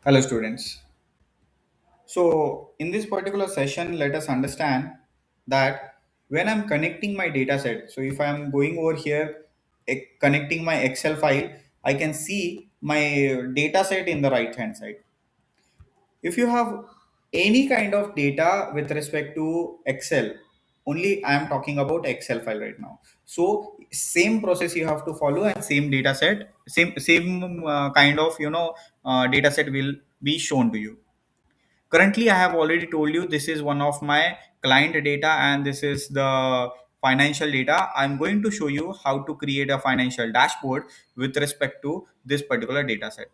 Hello, students. So, in this particular session, let us understand that when I'm connecting my data set, so if I'm going over here, connecting my Excel file, I can see my data set in the right hand side. If you have any kind of data with respect to Excel, only I am talking about Excel file right now. So same process you have to follow and same data set, same kind of data set will be shown to you. Currently, I have already told you this is one of my client data and this is the financial data. I'm going to show you how to create a financial dashboard with respect to this particular data set.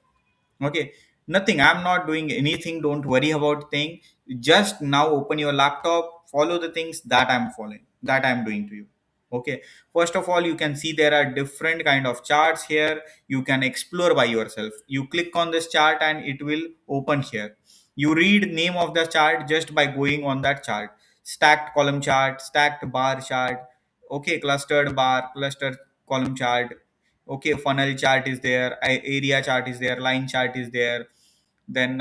Okay, nothing. I'm not doing anything. Don't worry about thing. Just now open your laptop, follow the things that I'm following, that I'm doing to you. Okay, first of all, you can see there are different kind of charts here. You can explore by yourself. You click on this chart and it will open here. You read name of the chart just by going on that chart. Stacked column chart, stacked bar chart. Okay, clustered bar, clustered column chart. Okay, funnel chart is there, area chart is there, line chart is there, then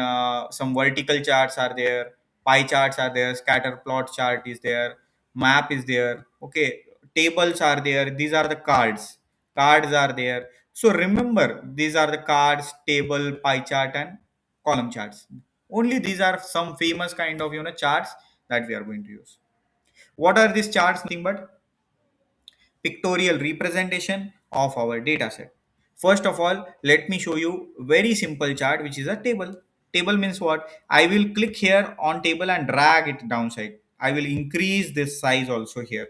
some vertical charts are there, pie charts are there, scatter plot chart is there, map is there. Okay, tables are there, these are the cards are there. So remember, these are the cards, table, pie chart and column charts. Only these are some famous kind of charts that we are going to use. What are these charts? Nothing but pictorial representation of our data set. First of all, let me show you very simple chart which is a table. Table means what? I will click here on table and drag it downside. I will increase this size also here.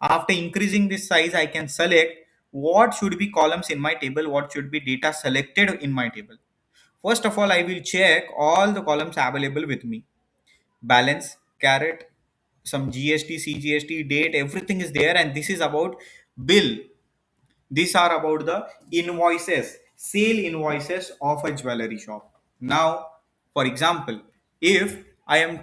After increasing this size, I can select what should be columns in my table, what should be data selected in my table. First of all, I will check all the columns available with me. Balance, carrot, some GST, CGST, date, everything is there, and this is about bill. These are about the invoices, sale invoices of a jewelry shop. Now, for example, if I am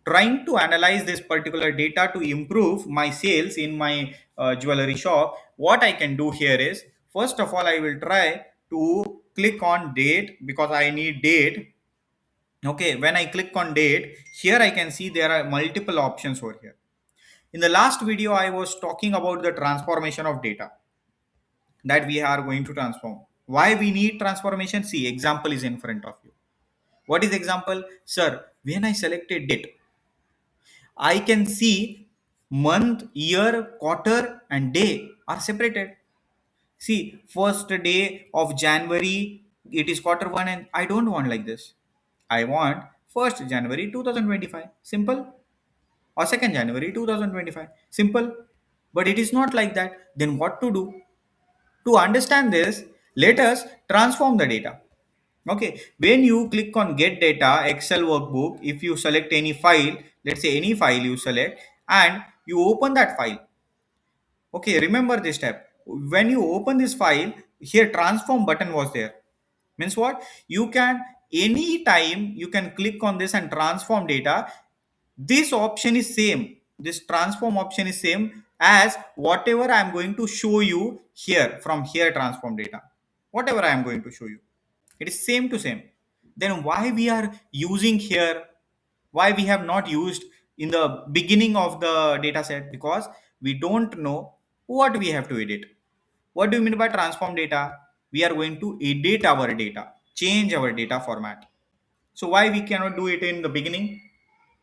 trying to analyze this particular data to improve my sales in my jewelry shop, what I can do here is, first of all, I will try to click on date because I need date. Okay, when I click on date, here I can see there are multiple options over here. In the last video, I was talking about the transformation of data that we are going to transform. Why we need transformation? See, example is in front of you. What is example? Sir, when I selected date, I can see month, year, quarter and day are separated. See, first day of January, it is quarter one and I don't want like this. I want 1st January 2025. Simple. Or 2nd January 2025. Simple. But it is not like that. Then what to do? To understand this, let us transform the data. Okay, when you click on get data, Excel workbook, if you select any file, let's say any file you select, and you open that file. Okay, remember this step. When you open this file, here transform button was there. Means what? You can anytime you can click on this and transform data. This option is same. This transform option is same as whatever I am going to show you here from here transform data. Whatever I am going to show you. It is same to same. Then why we are using here? Why we have not used in the beginning of the data set? Because we don't know what we have to edit. What do you mean by transform data? We are going to edit our data, change our data format. So why we cannot do it in the beginning?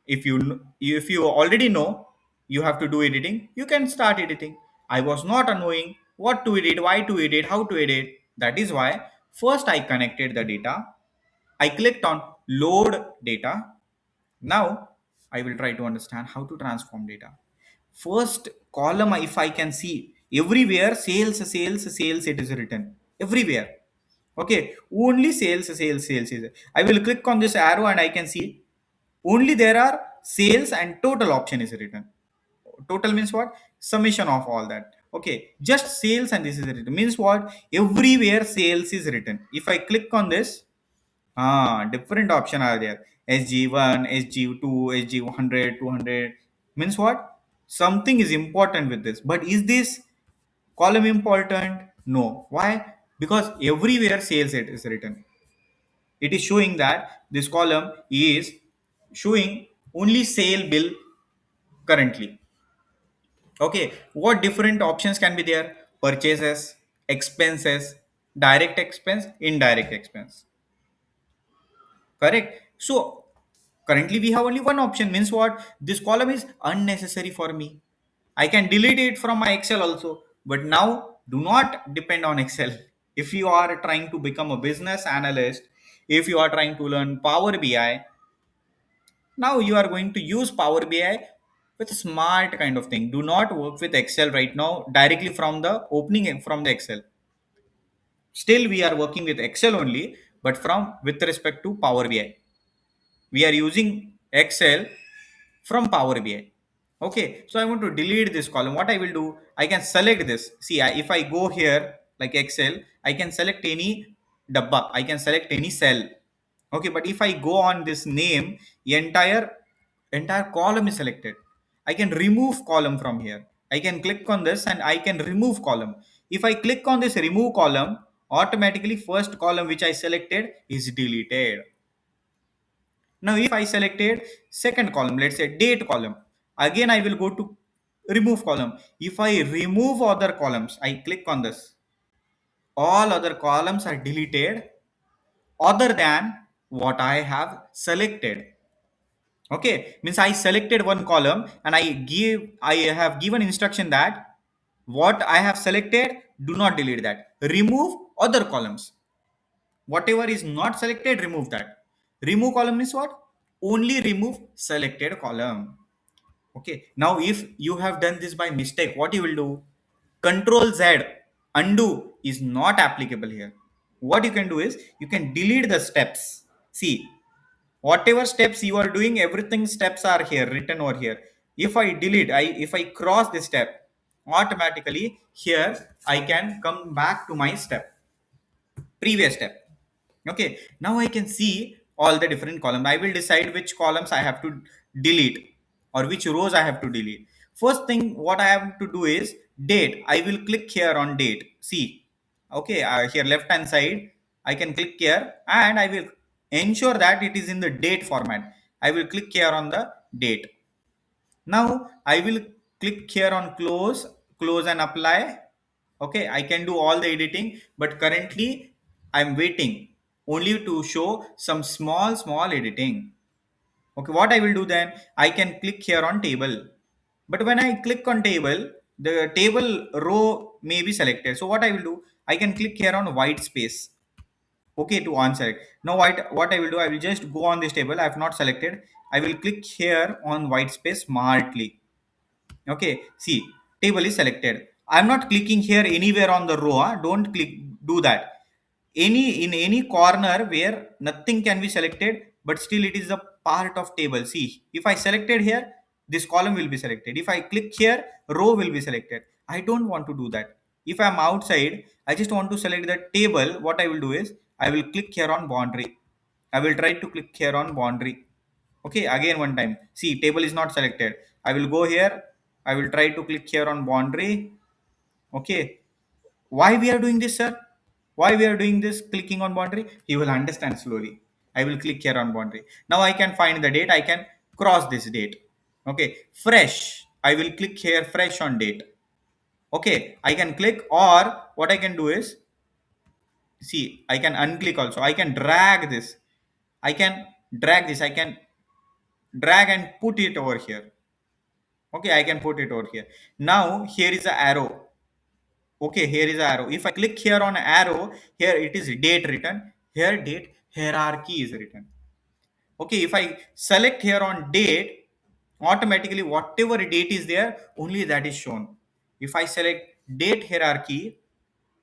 If you already know you have to do editing, you can start editing. I was not knowing what to edit, why to edit, how to edit. That is why first I connected the data. I clicked on load data. Now I will try to understand how to transform data. First column, if I can see everywhere sales, it is written everywhere. Okay, only sales is. I will click on this arrow and I can see only there are sales and total option is written. Total means what? Summation of all that. Okay, just sales and this is written. Means what? Everywhere sales is written. If I click on this, different option are there. SG1, SG2, SG100, 200. Means what? Something is important with this. But is this column important? No. Why? Because everywhere sales it is written. it is showing that this column is showing only sale bill currently. Okay, what different options can be there? Purchases, expenses, direct expense, indirect expense. Correct. So currently we have only one option, means what? This column is unnecessary for me. I can delete it from my Excel also. But now do not depend on Excel. If you are trying to become a business analyst, if you are trying to learn Power BI, now you are going to use Power BI with a smart kind of thing. Do not work with Excel right now directly from the opening from the Excel. Still we are working with Excel only, but from with respect to Power BI. We are using Excel from Power BI. Okay, so I want to delete this column. What I will do, I can select this. See, if I go here like Excel, I can select any dabba, I can select any cell. Okay, but if I go on this name, entire column is selected. I can remove column from here. I can click on this and I can remove column. If I click on this remove column, automatically first column which I selected is deleted. Now, if I selected second column, let's say date column, again I will go to remove column. If I remove other columns, I click on this. All other columns are deleted other than what I have selected. Okay, means I selected one column and I have given instruction that what I have selected, do not delete that. Remove other columns. Whatever is not selected, remove that. Remove column is what? Only remove selected column. Okay, now if you have done this by mistake, what you will do? Control Z, undo is not applicable here. What you can do is you can delete the steps. See, whatever steps you are doing, everything steps are here written over here. If I delete, if I cross this step, automatically here I can come back to my step, previous step. Okay, now I can see all the different columns. I will decide which columns I have to delete or which rows I have to delete. First thing what I have to do is date. I will click here on date. See, okay, here left hand side I can click here and I will ensure that it is in the date format. I will click here on the date. Now I will click here on close and apply. Okay, I can do all the editing, but currently I'm waiting only to show some small editing. Okay, what I will do then, I can click here on table. But when I click on table, the table row may be selected. So what I will do, I can click here on white space. Okay, to unselect. Now what I will do, I will just go on this table. I have not selected. I will click here on white space smartly. Okay, see, table is selected. I'm not clicking here anywhere on the row. Don't click, do that. In any corner where nothing can be selected, but still it is a part of table. See, if I selected here, this column will be selected. If I click here, row will be selected. I don't want to do that. If I'm outside, I just want to select the table. What I will do is I will click here on boundary. I will try to click here on boundary. Okay, again one time. See, table is not selected. I will go here. I will try to click here on boundary. Okay, why we are doing this, sir? Why we are doing this clicking on boundary? You will understand slowly. I will click here on boundary. Now I can find the date. I can cross this date. Okay, fresh. I will click here fresh on date. Okay, I can click, or what I can do is, see, I can unclick also. I can drag this. I can drag this. I can drag and put it over here. Okay, I can put it over here. Now here is the arrow. Okay, here is the arrow. If I click here on arrow, here it is date written. Here date hierarchy is written. Okay, if I select here on date, automatically whatever date is there, only that is shown. If I select date hierarchy,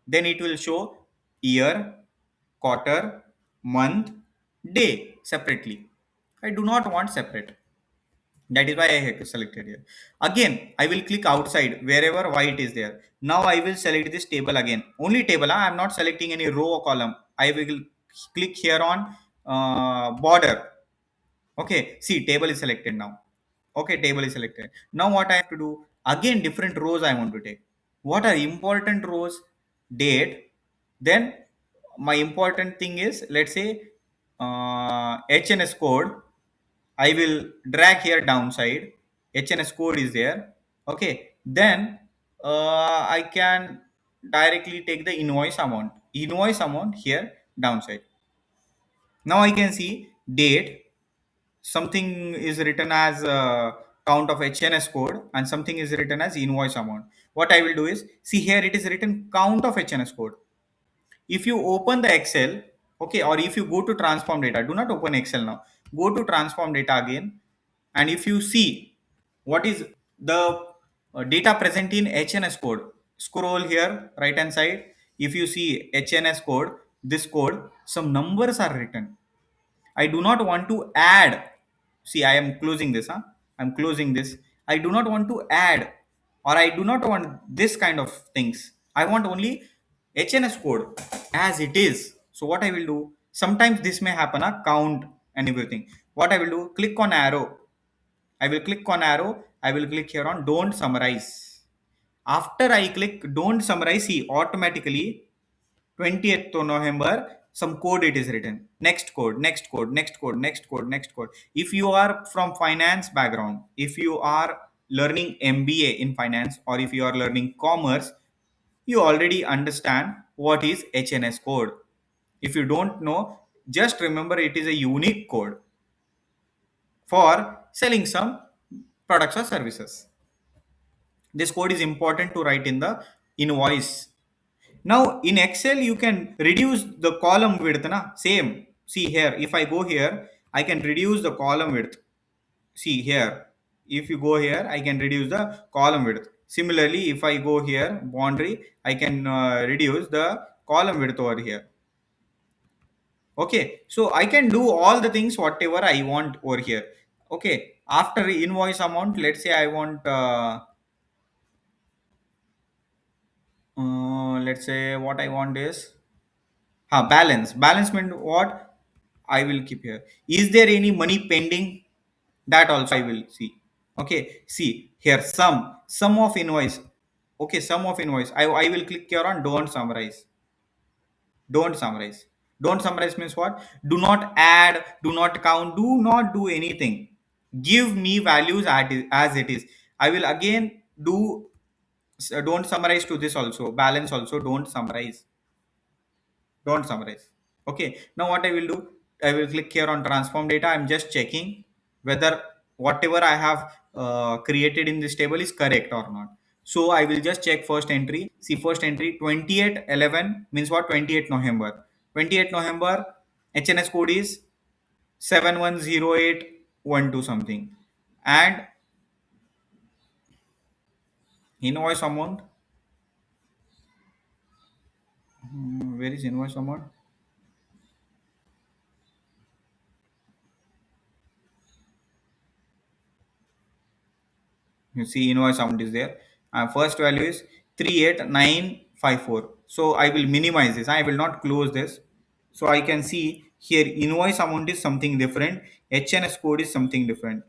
then it will show year, quarter, month, day separately. I do not want separate. That is why I have selected here. Again, I will click outside wherever white is there. Now I will select this table again, only table. I am not selecting any row or column. I will click here on border. Okay, see, table is selected now. Okay, table is selected. Now what I have to do, again different rows I want to take. What are important rows? Date. Then my important thing is, let's say, HNS code, I will drag here downside. HNS code is there. Okay, then I can directly take the invoice amount. Invoice amount here downside. Now I can see date. Something is written as count of HNS code, and something is written as invoice amount. What I will do is, see here it is written count of HNS code. If you open the Excel, okay, or if you go to transform data, do not open Excel now, go to transform data again, and if you see what is the data present in HNS code, scroll here right hand side. If you see HNS code, this code, some numbers are written. I do not want to add. See, I am closing this. I'm closing this. I do not want to add, or I do not want this kind of things. I want only HNS code as it is. So what I will do? Sometimes this may happen. Count and everything. What I will do? Click on arrow. I will click on arrow. I will click here on don't summarize. After I click don't summarize, see automatically 20th November, some code it is written. Next code, next code, next code, next code, next code. If you are from finance background, if you are learning MBA in finance, or if you are learning commerce, you already understand what is HNS code. If you don't know, just remember it is a unique code for selling some products or services. This code is important to write in the invoice. Now in Excel, you can reduce the column width. Same. See here, if I go here, I can reduce the column width. See here, if you go here, I can reduce the column width. Similarly, if I go here, boundary, I can reduce the column width over here. Okay, so I can do all the things whatever I want over here. Okay, after invoice amount, let's say I want let's say what I want is balance. Balance means what? I will keep here. Is there any money pending? That also I will see. Okay, see here sum of invoice. Okay, sum of invoice. I will click here on don't summarize. Don't summarize. Don't summarize means what? Do not add, do not count, do not do anything. Give me values as it is. I will again do don't summarize to this also. Balance also don't summarize. Don't summarize. Okay, now what I will do, I will click here on transform data. I'm just checking whether whatever I have created in this table is correct or not. So I will just check first entry. See first entry 28/11 means what? 28 November. 28 November, HNS code is 710812 something, and invoice amount, where is invoice amount? You see invoice amount is there. First value is 38954. So I will minimize this. I will not close this. So I can see here invoice amount is something different. HNS code is something different.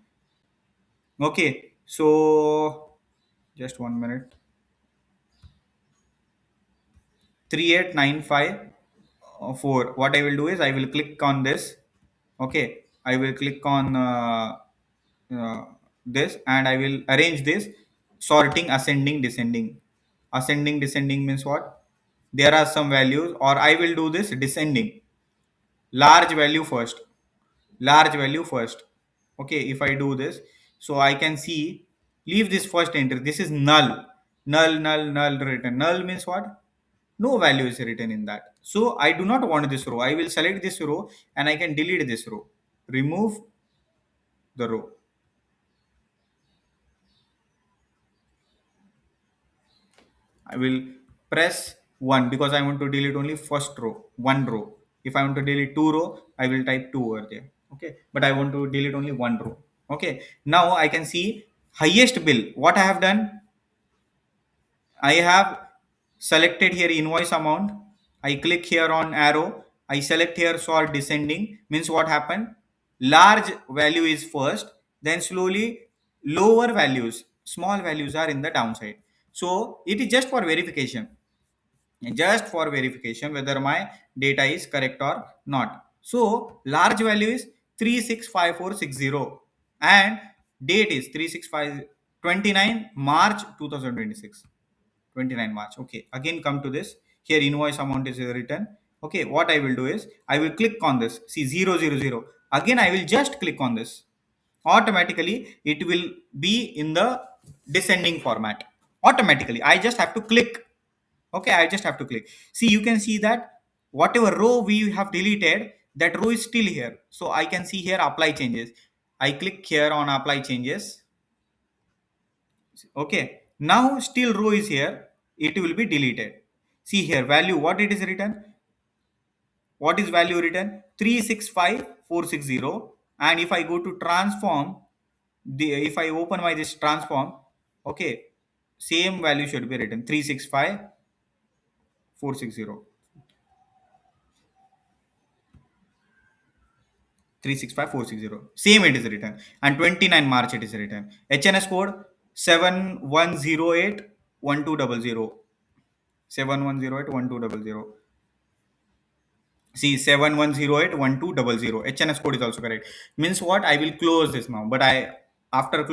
Okay. So just 1 minute. 38954. What I will do is I will click on this. Okay. I will click on uh, this, and I will arrange this sorting ascending descending. Ascending descending means what? There are some values, or I will do this descending. Large value first. Large value first. Okay, if I do this, so I can see, leave this first entry. This is null. Null, null, null written. Null means what? No value is written in that. So I do not want this row. I will select this row and I can delete this row. Remove the row. I will press 1 because I want to delete only first row, one row. If I want to delete two row, I will type 2 over there. Okay, but I want to delete only one row. Okay, now I can see highest bill. What I have done, I have selected here invoice amount. I click here on arrow. I select here sort descending. Means what happened? Large value is first, then slowly lower values, small values are in the downside. So it is just for verification. Just for verification whether my data is correct or not. So large value is 365460 and date is 365 29 March 2026. 29 March. Okay, again come to this. Here invoice amount is written. Okay, what I will do is I will click on this. See 000. Again, I will just click on this. Automatically, it will be in the descending format. Automatically, I just have to click. Okay, I just have to click. See, you can see that whatever row we have deleted, that row is still here. So I can see here apply changes. I click here on apply changes. Okay, now still row is here, it will be deleted. See here value, what it is written, what is value written, 365460. And if I go to transform, the if I open my this transform, okay, same value should be written 365460. 365460 same it is written, and 29 March it is written. HNS code 71081200. 71081200. See 71081200. HNS code is also correct. Means what? I will close this now. But I after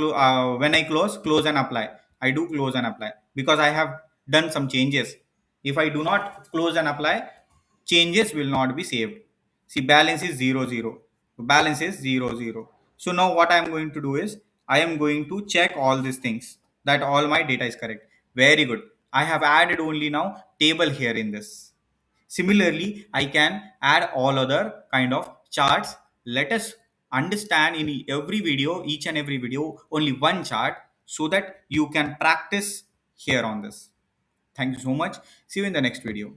when I close and apply. I do close and apply because I have done some changes. If I do not close and apply, changes will not be saved. See balance is 00. Balance is 00. So now what I am going to do is I am going to check all these things that all my data is correct. Very good. I have added only now table here in this. Similarly, I can add all other kind of charts. Let us understand in every video, each and every video, only one chart so that you can practice here on this. Thank you so much. See you in the next video.